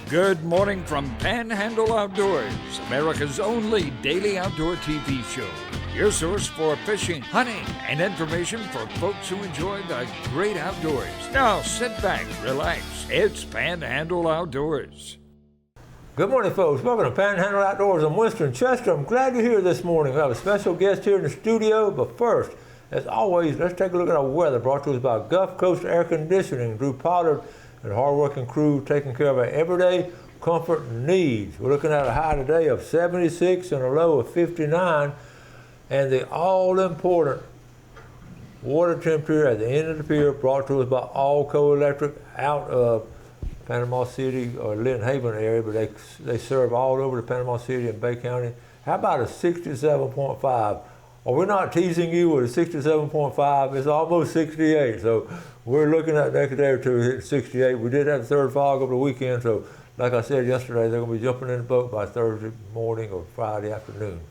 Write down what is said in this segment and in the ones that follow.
Good morning from Panhandle Outdoors, America's only daily outdoor TV show. Your source for fishing, hunting, and information for folks who enjoy the great outdoors. Now sit back, relax. It's Panhandle Outdoors. Good morning, folks. Welcome to Panhandle Outdoors. I'm Winston Chester. I'm glad you're here this morning. We have a special guest here in the studio, but first, as always, let's take a look at our weather brought to us by Gulf Coast Air Conditioning. Drew Pollard and hard-working crew taking care of our everyday comfort needs. We're looking at a high today of 76 and a low of 59, and the all-important water temperature at the end of the pier brought to us by Allco Electric out of Panama City or Lynn Haven area, but they serve all over the Panama City and Bay County. How about a 67.5? Are we not teasing you with a 67.5? It's almost 68, so we're looking at the next day or two hitting 68. We did have a third fog over the weekend, so like I said yesterday, they're going to be jumping in the boat by Thursday morning or Friday afternoon.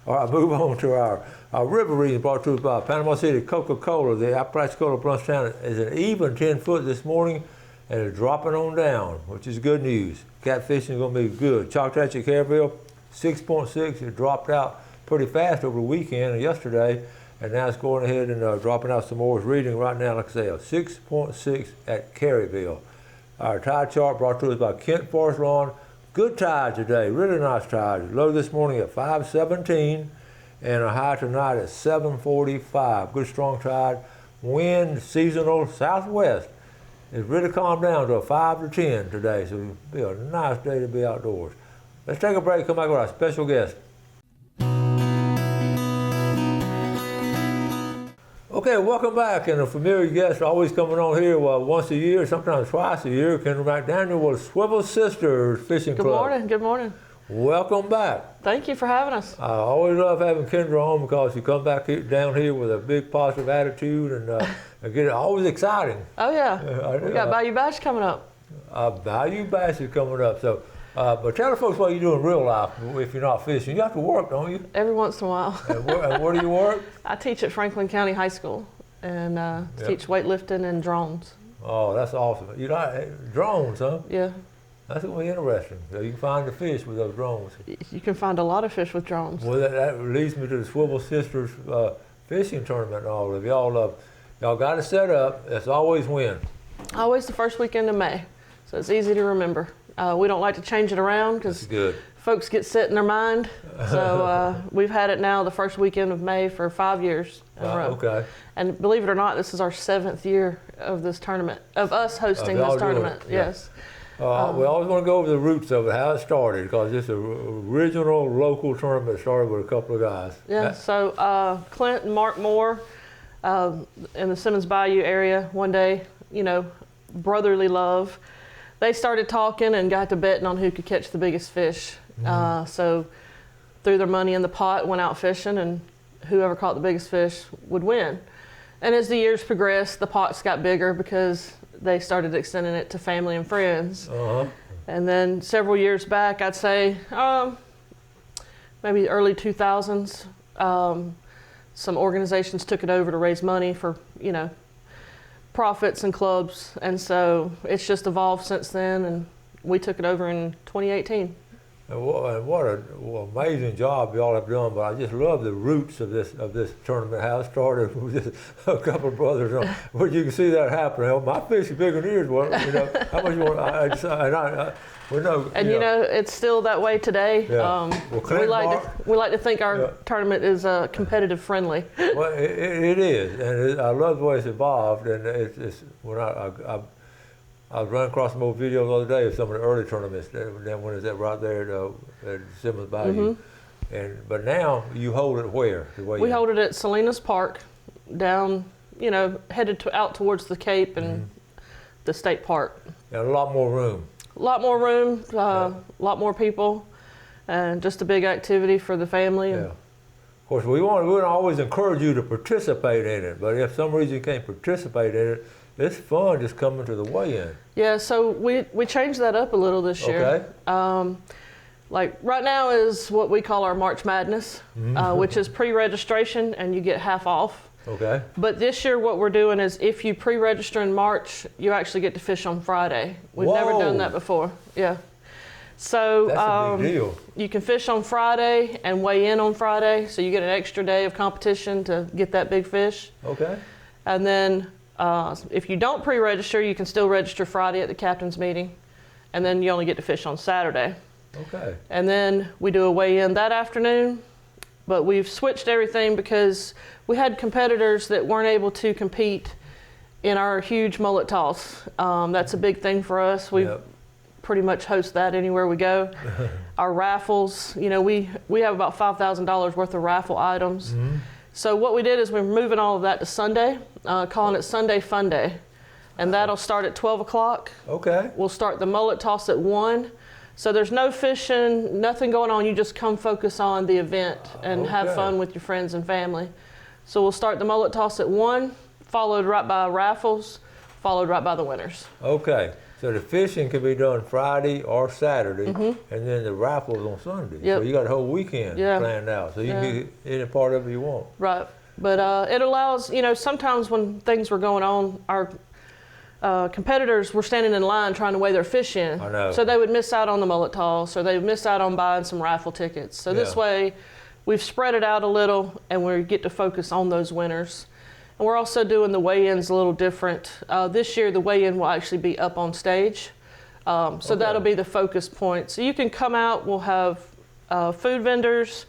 All right, move on to our river reading brought to us by Panama City Coca-Cola. The Apalachicola Brunchtown is an even 10 foot this morning and it's dropping on down, which is good news. Catfishing is going to be good. Choctaw Caryville, 6.6. It dropped out pretty fast over the weekend and yesterday, and now it's going ahead and dropping out some more. It's reading right now, like I say, a 6.6 at Caryville. Our tide chart brought to us by Kent Forest Lawn. Good tide today, really nice tide. Low this morning at 517 and a high tonight at 745. Good strong tide. Wind seasonal southwest. It's really calmed down to a 5 to 10 today, so it'll be a nice day to be outdoors. Let's take a break, come back with our special guest. Okay, welcome back, and a familiar guest always coming on here once a year, sometimes twice a year. Kendra McDaniel with Swivel Sisters Fishing Club. Good morning. Welcome back. Thank you for having us. I always love having Kendra on because you come back down here with a big positive attitude and get it always exciting. Oh yeah, we got Bayou Bash coming up. Bayou Bash is coming up, so. But tell the folks what you do in real life if you're not fishing. You have to work, don't you? Every once in a while. And where do you work? I teach at Franklin County High School and teach weightlifting and drones. Oh, that's awesome. You like drones, huh? Yeah. That's going to be interesting. So you can find the fish with those drones. You can find a lot of fish with drones. Well, that leads me to the Swivel Sisters fishing tournament and all of y'all. Y'all got it set up. It's always when? Always the first weekend of May, so it's easy to remember. We don't like to change it around because folks get set in their mind. So we've had it now the first weekend of May for 5 years in a row. Okay. And believe it or not, this is our 7th year of this tournament, of us hosting this tournament. Yeah. Yes. We always want to go over the roots of it, how it started, because it's an original local tournament started with a couple of guys. Yeah, so Clint and Mark Moore in the Simmons Bayou area one day, brotherly love. They started talking and got to betting on who could catch the biggest fish. Mm-hmm. So threw their money in the pot, went out fishing, and whoever caught the biggest fish would win. And as the years progressed, the pots got bigger because they started extending it to family and friends. Uh-huh. And then several years back, I'd say maybe early 2000s, some organizations took it over to raise money for, profits and clubs, and so it's just evolved since then, and we took it over in 2018. And what an amazing job y'all have done! But I just love the roots of this tournament. How it started with just a couple of brothers. But you can see that happening. My fish is bigger than yours. How much you want? We know. And it's still that way today. Yeah. We like to think our tournament is competitive friendly. Well, it is, and I love the way it's evolved. And it's when I was running across some old videos the other day of some of the early tournaments. Then when it's right there at Simmons Bayou. Mm-hmm. But now you hold it where? We hold it at Salinas Park, down, headed out towards the Cape and the state park. And a lot more room. A lot more room, a lot more people, and just a big activity for the family. Yeah. Of course, we want to always encourage you to participate in it, but if for some reason you can't participate in it, it's fun just coming to the weigh-in. Yeah, so we changed that up a little this year. Okay. Like right now is what we call our March Madness, which is pre-registration and you get half off. Okay. But this year what we're doing is if you pre-register in March, you actually get to fish on Friday. We've never done that before. Yeah. So That's a big deal. you can fish on Friday and weigh in on Friday, so you get an extra day of competition to get that big fish. Okay. And then if you don't pre-register, you can still register Friday at the captain's meeting, and then you only get to fish on Saturday. Okay. And then we do a weigh-in that afternoon, but we've switched everything because we had competitors that weren't able to compete in our huge mullet toss. That's a big thing for us. We pretty much host that anywhere we go. Our raffles, you know, we have about $5,000 worth of raffle items. Mm-hmm. So what we did is we're moving all of that to Sunday, calling it Sunday Fun Day. And that'll start at 12 o'clock. Okay. We'll start the mullet toss at 1. So there's no fishing, nothing going on. You just come focus on the event and have fun with your friends and family. So we'll start the mullet toss at 1, followed right by raffles, followed right by the winners. Okay. So the fishing can be done Friday or Saturday, and then the raffles on Sunday. Yep. So you got a whole weekend planned out. So you can get any part of it you want. Right. But it allows, you know, sometimes when things were going on, our competitors were standing in line trying to weigh their fish in. I know. So they would miss out on the mullet toss, or they would miss out on buying some raffle tickets. So this way, we've spread it out a little, and we get to focus on those winners. And we're also doing the weigh-ins a little different. This year, the weigh-in will actually be up on stage. So that'll be the focus point. So you can come out, we'll have food vendors,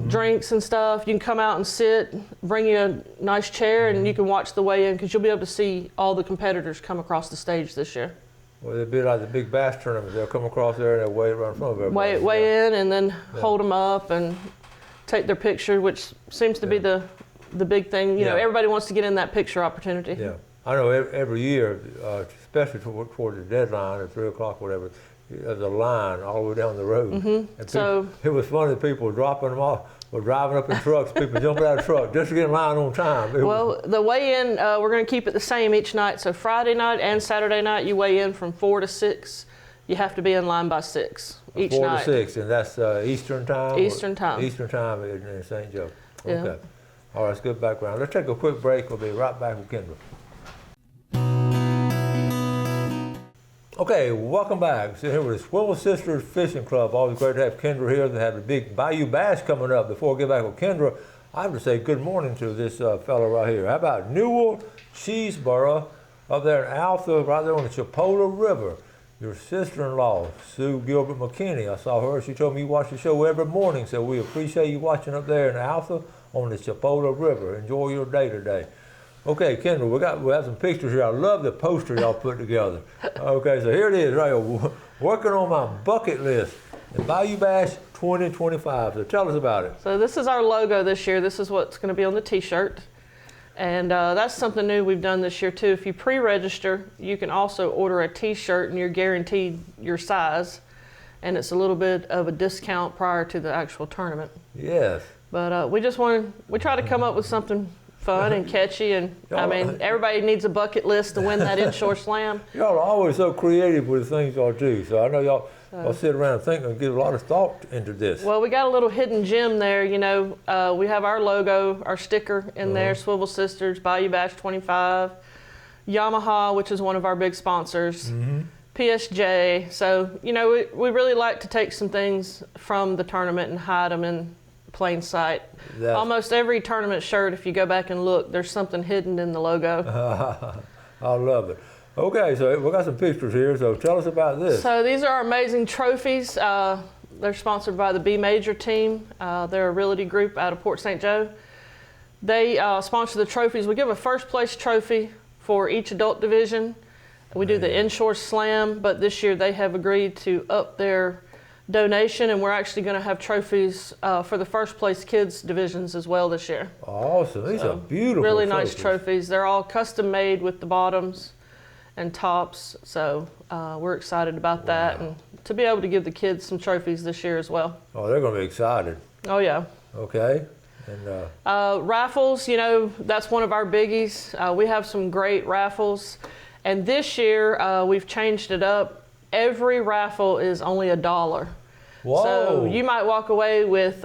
drinks and stuff. You can come out and sit, bring you a nice chair, and you can watch the weigh-in because you'll be able to see all the competitors come across the stage this year. Well, it'll be like the big bass tournaments. They'll come across there and they'll weigh right in front of everybody. Weigh in and then hold them up and take their picture, which seems to be the big thing. You know, everybody wants to get in that picture opportunity. Yeah. I know every year, especially toward the deadline at 3 o'clock, whatever, there's a line all the way down the road. And people, it was funny, people were dropping them off, were driving up in trucks, people jumping out of trucks just to get in line on time. The weigh-in, we're going to keep it the same each night. So Friday night and Saturday night, you weigh in from 4 to 6. You have to be in line by 6 each night. 4 to 6, and that's Eastern time? Eastern time. Eastern time in St. Joe. Yeah. Okay. All right, that's good background. Let's take a quick break. We'll be right back with Kendra. Okay, welcome back. Sitting here with the Swivel Sisters Fishing Club. Always great to have Kendra here. They have the big Bayou Bass coming up. Before we get back with Kendra, I have to say good morning to this fellow right here. How about Newell Cheeseboro up there in Alpha, right there on the Chipola River? Your sister-in-law, Sue Gilbert McKinney. I saw her. She told me you watch the show every morning, so we appreciate you watching up there in Alpha on the Chipola River. Enjoy your day today. Okay, Kendra, we have some pictures here. I love the poster y'all put together. Okay, so here it is, right here, working on my bucket list, the Bayou Bass 2025. So tell us about it. So this is our logo this year. This is what's going to be on the T-shirt. And that's something new we've done this year too. If you pre-register, you can also order a T-shirt and you're guaranteed your size. And it's a little bit of a discount prior to the actual tournament. Yes. But we try to come up with something fun and catchy, and I mean, everybody needs a bucket list to win that inshore slam. Y'all are always so creative with the things y'all do, so I know y'all sit around and think and give a lot of thought into this. Well, we got a little hidden gem there, you know. We have our logo, our sticker in there, Swivel Sisters, Bayou Bass 25, Yamaha, which is one of our big sponsors, PSJ. So, you know, we really like to take some things from the tournament and hide them in plain sight. Almost every tournament shirt, if you go back and look, there's something hidden in the logo. I love it. Okay, so we got some pictures here, so tell us about this. So these are our amazing trophies. They're sponsored by the B Major team. They're a realty group out of Port St. Joe. They sponsor the trophies. We give a first place trophy for each adult division. We do the inshore slam, but this year they have agreed to up their donation, and we're actually going to have trophies for the first place kids divisions as well this year. Awesome. These are beautiful really trophies. Nice trophies. They're all custom made with the bottoms and tops, so we're excited about that, and to be able to give the kids some trophies this year as well. Oh, they're going to be excited. Oh yeah. Okay. And raffles, you know, that's one of our biggies. We have some great raffles, and this year we've changed it up. Every raffle is only $1. Whoa. So you might walk away with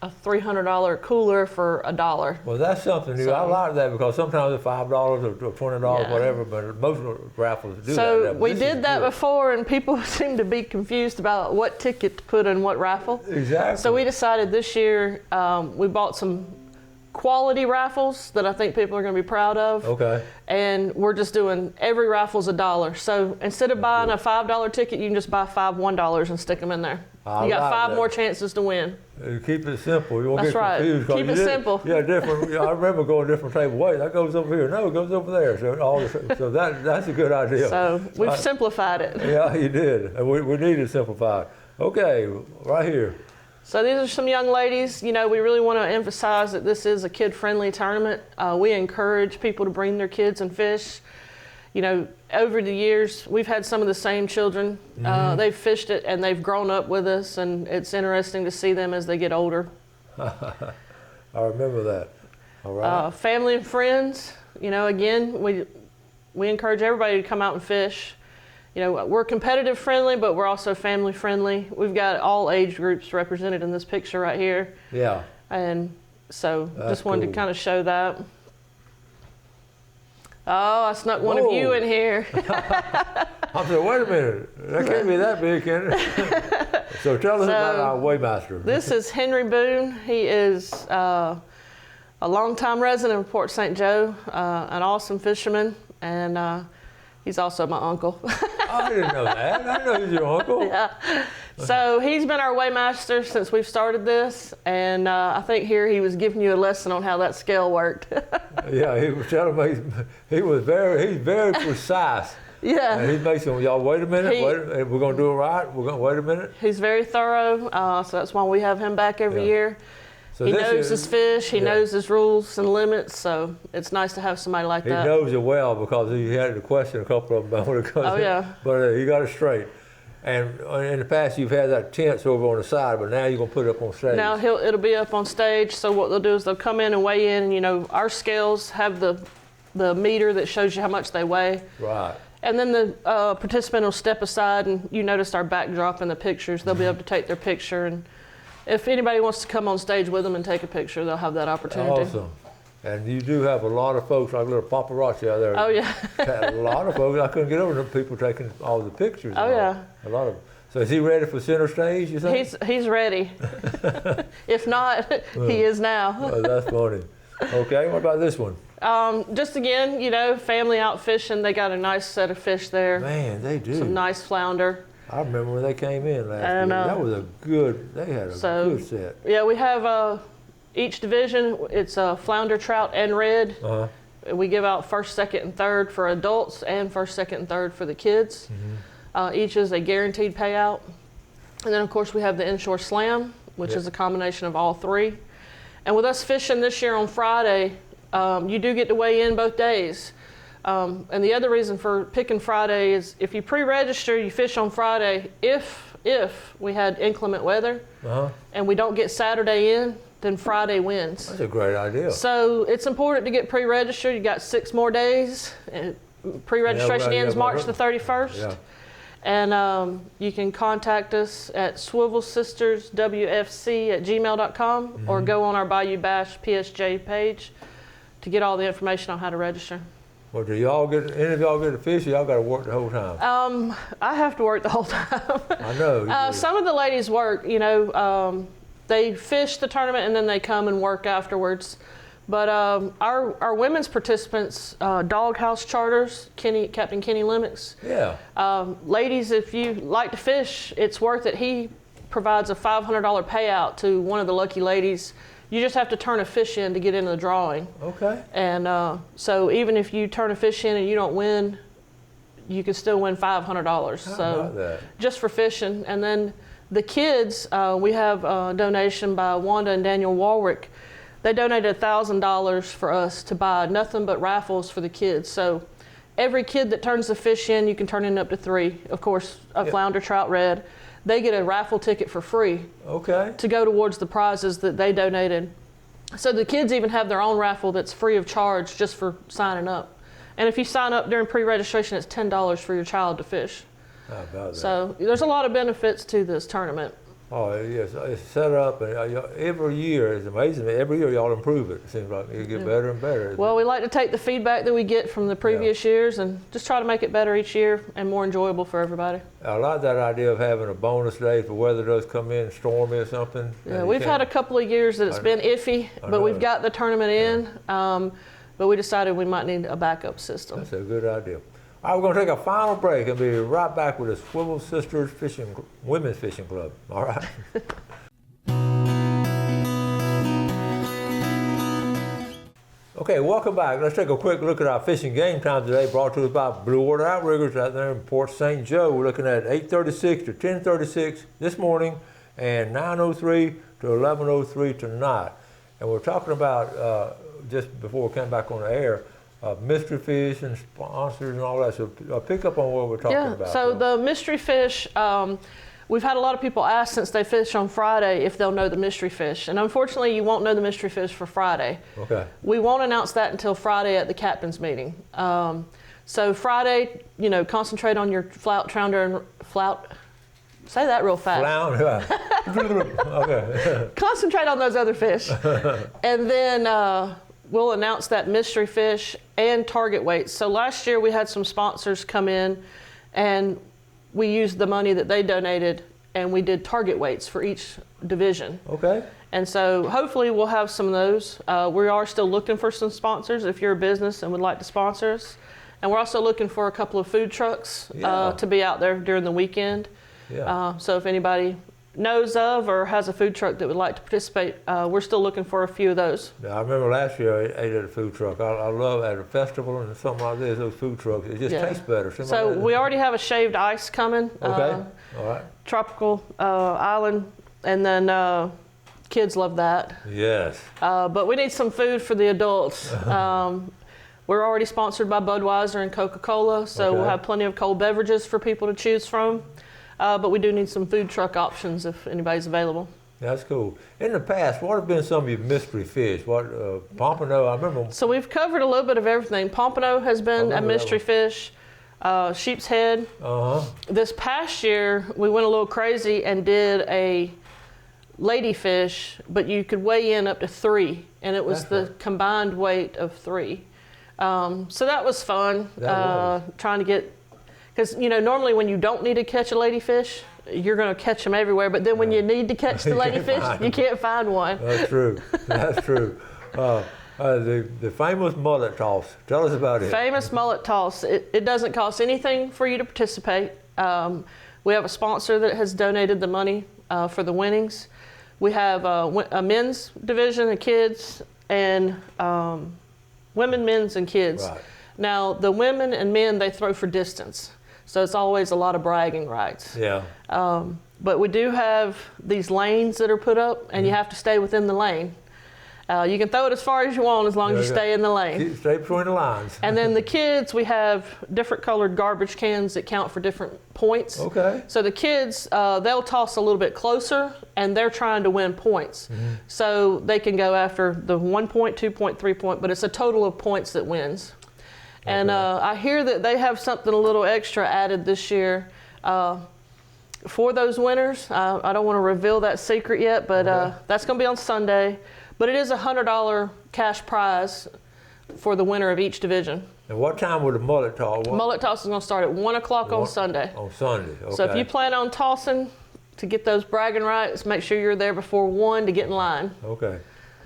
a $300 cooler for $1. Well, that's something new. So- I like that because sometimes it's $5 or $20, Yeah. whatever, but most raffles do that. So But we this did is that good. before, and people seem to be confused about what ticket to put in what raffle. Exactly. So we decided this year we bought some quality raffles that I think people are going to be proud of. Okay. And we're just doing every raffle's $1. So instead of buying a $5 ticket, you can just buy 5 $1 and stick them in there. I You got like 5 that. more chances to win. Keep it simple. You won't That's get right. confused. 'Cause Keep you it did- simple. Yeah, different. I remember going different table. Wait, that goes over here. No, it goes over there. So that's a good idea. So we've simplified it. Yeah, you did. And we need to simplify. Okay, right here. So these are some young ladies. You know, we really want to emphasize that this is a kid-friendly tournament. We encourage people to bring their kids and fish. You know, over the years, we've had some of the same children. They've fished it and they've grown up with us, and it's interesting to see them as they get older. I remember that. All right. Family and friends. You know, again, we encourage everybody to come out and fish. You know, we're competitive friendly, but we're also family friendly. We've got all age groups represented in this picture right here. Yeah. And so That's just wanted cool. to kind of show that. Oh, I snuck one of you Whoa. in here. I said, wait a minute. That can't be that big, can it? So tell us about our weighmaster. This is Henry Boone. He is a longtime resident of Port St. Joe, an awesome fisherman, and he's also my uncle. I didn't know that. I know he's your uncle. Yeah. So he's been our weighmaster since we've started this, and I think here he was giving you a lesson on how that scale worked. Yeah, he was telling me he's very precise. Yeah. And he makes them, y'all wait a minute, He- we're gonna do it right. We're gonna wait a minute. He's very thorough, so that's why we have him back every Yeah. year. So He this knows is- his fish, he yeah. knows his rules and limits, so it's nice to have somebody like He that. knows it well because he had to question a couple of them when it comes. Oh, yeah. But he got it straight. And in the past, you've had that tents over on the side, but now you're gonna put it up on stage. Now it'll be up on stage, so what they'll do is they'll come in and weigh in, and you know, our scales have the meter that shows you how much they weigh. Right. And then the participant will step aside, and you noticed our backdrop in the pictures. They'll be able to take their picture, and if anybody wants to come on stage with them and take a picture, they'll have that opportunity. Awesome. And you do have a lot of folks, like little paparazzi out there. Oh, yeah. A lot of folks. I couldn't get over them people taking all the pictures. Oh, and all. yeah. A lot of them. So is he ready for center stage, you think? He's ready. If not, he is now. Oh, that's funny. Okay, what about this one? Just again, you know, family out fishing. They got a nice set of fish there. Man, they do. Some nice flounder. I remember when they came in last I year. know. That was a good, they had a So- good set. Yeah, we have each division. It's flounder, trout, and red. Uh-huh. We give out first, second, and third for adults, and first, second, and third for the kids. Each is a guaranteed payout. And then, of course, we have the inshore slam, which Yep. is a combination of all three. And with us fishing this year on Friday, you do get to weigh in both days. And the other reason for picking Friday is if you pre-register, you fish on Friday. If we had inclement weather Uh-huh. and we don't get Saturday in, then Friday wins. That's a great idea. So it's important to get pre-registered. You got 6 more days. Pre-registration Yeah, ends well, March the 31st. Yeah. And you can contact us at swivelsisterswfc@gmail.com or go on our Bayou Bash PSJ page to get all the information on how to register. Well, do y'all get, any of y'all get to fish or y'all got to work the whole time? I have to work the whole time. I know. you do. Some of the ladies work, you know, they fish the tournament and then they come and work afterwards. But our women's participants, Doghouse Charters, Captain Kenny Limix. Yeah. Ladies, if you like to fish, it's worth it. He provides a $500 payout to one of the lucky ladies. You just have to turn a fish in to get into the drawing. Okay. And so even if you turn a fish in and you don't win, you can still win $500. How So about that? just for fishing. And then the kids, we have a donation by Wanda and Daniel Warwick. They donated $1,000 for us to buy nothing but raffles for the kids. So every kid that turns the fish in, you can turn in up to 3. Of course, a flounder, trout, red. They get a raffle ticket for free Okay. to go towards the prizes that they donated. So the kids even have their own raffle that's free of charge just for signing up. And if you sign up during pre-registration, it's $10 for your child to fish. How about that? So there's a lot of benefits to this tournament. How about that? So, Well, Oh, yes, it's set up, and every year, it's amazing. Every year y'all improve it. It seems like you get better and better. Well, we like to take the feedback that we get from the previous years and just try to make it better each year and more enjoyable for everybody. I like that idea of having a bonus day if the weather does come in stormy or something. Yeah, we've had a couple of years that it's been iffy, but we've got the tournament in. But we decided we might need a backup system. That's a good idea. All right, we're going to take a final break and be right back with the Swivel Sisters Women's Fishing Club. All right. Okay, welcome back. Let's take a quick look at our fishing game time today, brought to us by Blue Water Outriggers out there in Port St. Joe. We're looking at 8:36 to 10:36 this morning and 9:03 to 11:03 tonight. And we're talking about, just before we came back on the air, mystery fish and sponsors and all that. So pick up on what we're talking about. So the mystery fish, we've had a lot of people ask since they fish on Friday if they'll know the mystery fish. And unfortunately, you won't know the mystery fish for Friday. Okay. We won't announce that until Friday at the captain's meeting. So Friday, concentrate on your say that real fast. Okay. Concentrate on those other fish. And then we'll announce that mystery fish and target weights. So last year we had some sponsors come in and we used the money that they donated and we did target weights for each division. Okay. And so hopefully we'll have some of those. We are still looking for some sponsors if you're a business and would like to sponsor us. And we're also looking for a couple of food trucks to be out there during the weekend. Yeah. So if anybody knows of or has a food truck that would like to participate, we're still looking for a few of those. Yeah, I remember last year I ate at a food truck. I love at a festival and something like this, those food trucks. It just tastes better. So we already have a shaved ice coming. Okay. All right. Tropical island, and then kids love that. Yes. But we need some food for the adults. We're already sponsored by Budweiser and Coca-Cola, so we'll have plenty of cold beverages for people to choose from. But we do need some food truck options if anybody's available. That's cool. In the past, what have been some of your mystery fish? What, pompano, I remember. So we've covered a little bit of everything. Pompano has been a mystery fish. Sheep's head. This past year, we went a little crazy and did a ladyfish, but you could weigh in up to 3, and it was combined weight of 3. So that was fun. Trying to get, because normally when you don't need to catch a ladyfish, you're going to catch them everywhere. But then when you need to catch the ladyfish, you can't find one. That's true. That's true. The famous mullet toss. Tell us about it. Famous mullet toss. It doesn't cost anything for you to participate. We have a sponsor that has donated the money for the winnings. We have a men's division of kids and women, men's, and kids. Right. Now, the women and men, they throw for distance. So it's always a lot of bragging rights. Yeah. But we do have these lanes that are put up, and you have to stay within the lane. You can throw it as far as you want as long as you stay in the lane. Stay between the lines. And then the kids, we have different colored garbage cans that count for different points. Okay. So the kids, they'll toss a little bit closer, and they're trying to win points. So they can go after the 1 point, 2 point, 3 point, but it's a total of points that wins. And I hear that they have something a little extra added this year for those winners. I don't want to reveal that secret yet, but that's going to be on Sunday. But it is a $100 cash prize for the winner of each division. And what time would the mullet toss? Mullet toss is going to start at 1 o'clock on Sunday. On Sunday, okay. So if you plan on tossing to get those bragging rights, make sure you're there before 1 to get in line. Okay.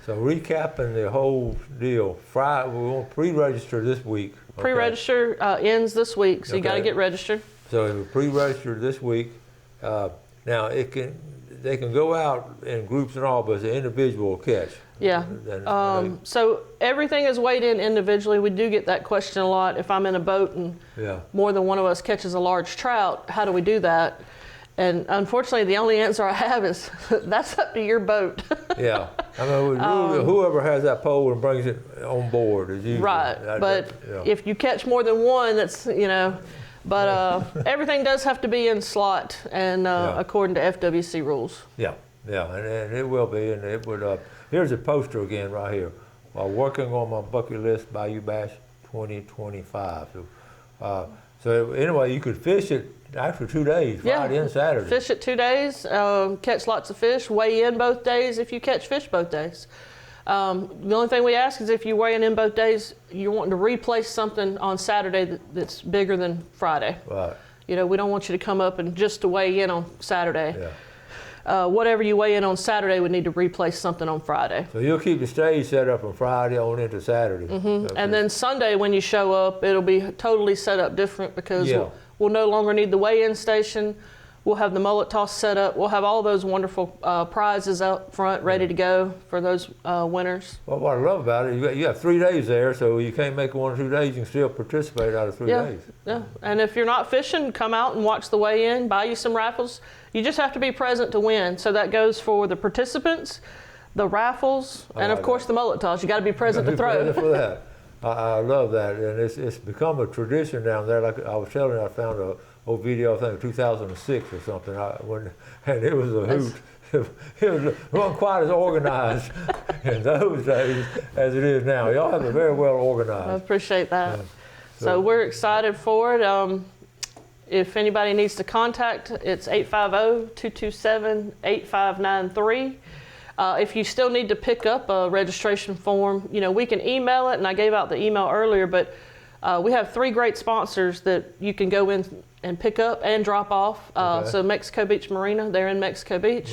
So recapping the whole deal, Friday, we want to pre-register this week. Okay. Pre-register ends this week, so you got to get registered. So if we pre-register this week, now they can go out in groups and all, but it's an individual catch. Yeah. So everything is weighed in individually. We do get that question a lot. If I'm in a boat and more than one of us catches a large trout, how do we do that? And unfortunately, the only answer I have is that's up to your boat. Yeah. I mean, whoever has that pole and brings it on board is usually. Right. But if you catch more than one, that's, but everything does have to be in slot and according to FWC rules. Yeah. Yeah. And it will be. And it would, here's a poster again right here. While working on my bucket list, Bayou Bash 2025. So anyway, you could fish it after 2 days, Friday and Saturday. Fish it 2 days, catch lots of fish, weigh in both days if you catch fish both days. The only thing we ask is if you're weighing in both days, you're wanting to replace something on Saturday that's bigger than Friday. Right. You know, we don't want you to come up and just to weigh in on Saturday. Yeah. Whatever you weigh in on Saturday would need to replace something on Friday. So you'll keep the stage set up on Friday on into Saturday. And then Sunday when you show up, it'll be totally set up different because we'll no longer need the weigh-in station. We'll have the mullet toss set up. We'll have all those wonderful prizes out front ready to go for those winners. Well, what I love about it, you have 3 days there, so you can't make it 1 or 2 days. You can still participate out of 3 days. Yeah, and if you're not fishing, come out and watch the weigh-in, buy you some raffles. You just have to be present to win. So that goes for the participants, the raffles, and of course the mullet toss. You got to be present to throw. For that. I love that, and it's become a tradition down there. Like I was telling you, I found a old video, I think 2006 or something, and it was a hoot. It wasn't quite as organized in those days as it is now. Y'all have it very well organized. I appreciate that. So we're excited for it. If anybody needs to contact, it's 850-227-8593. If you still need to pick up a registration form, you know, we can email it, and I gave out the email earlier, but we have 3 great sponsors that you can go in and pick up and drop off. So Mexico Beach Marina, they're in Mexico Beach.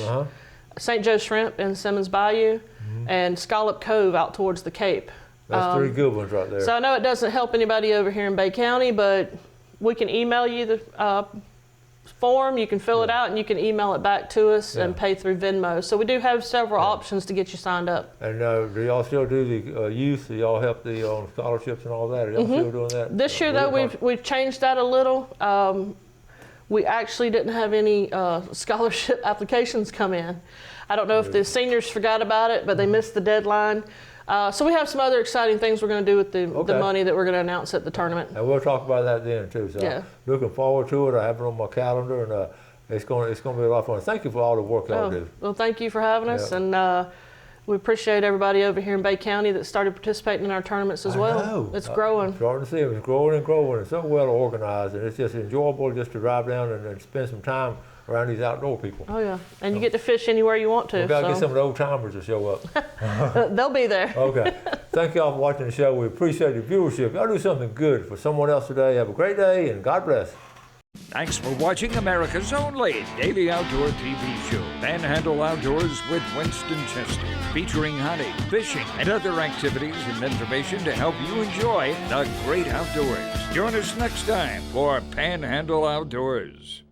St. Joe Shrimp in Simmons Bayou, and Scallop Cove out towards the Cape. That's 3 good ones right there. So I know it doesn't help anybody over here in Bay County, but we can email you the form, you can fill it out, and you can email it back to us and pay through Venmo. So we do have several options to get you signed up. And do y'all still do the youth? Do y'all help the on scholarships and all that? Are y'all still doing that? This year, though, we've changed that a little. We actually didn't have any scholarship applications come in. I don't know if the seniors forgot about it, but they missed the deadline. So we have some other exciting things we're going to do with the money that we're going to announce at the tournament. And we'll talk about that then too. So I'm looking forward to it. I have it on my calendar, and it's going to be a lot of fun. Thank you for all the work y'all do. Well, thank you for having us, and we appreciate everybody over here in Bay County that started participating in our tournaments as well. Know. It's growing. I'm starting to see it. It's growing and growing. It's so well organized, and it's just enjoyable just to drive down and spend some time around these outdoor people. Oh yeah, and you get to fish anywhere you want to. We got to get some of the old timers to show up. They'll be there. Okay. Thank y'all for watching the show. We appreciate your viewership. Y'all do something good for someone else today. Have a great day, and God bless. Thanks for watching America's only daily outdoor TV show, Panhandle Outdoors with Winston Chester, featuring hunting, fishing, and other activities and information to help you enjoy the great outdoors. Join us next time for Panhandle Outdoors.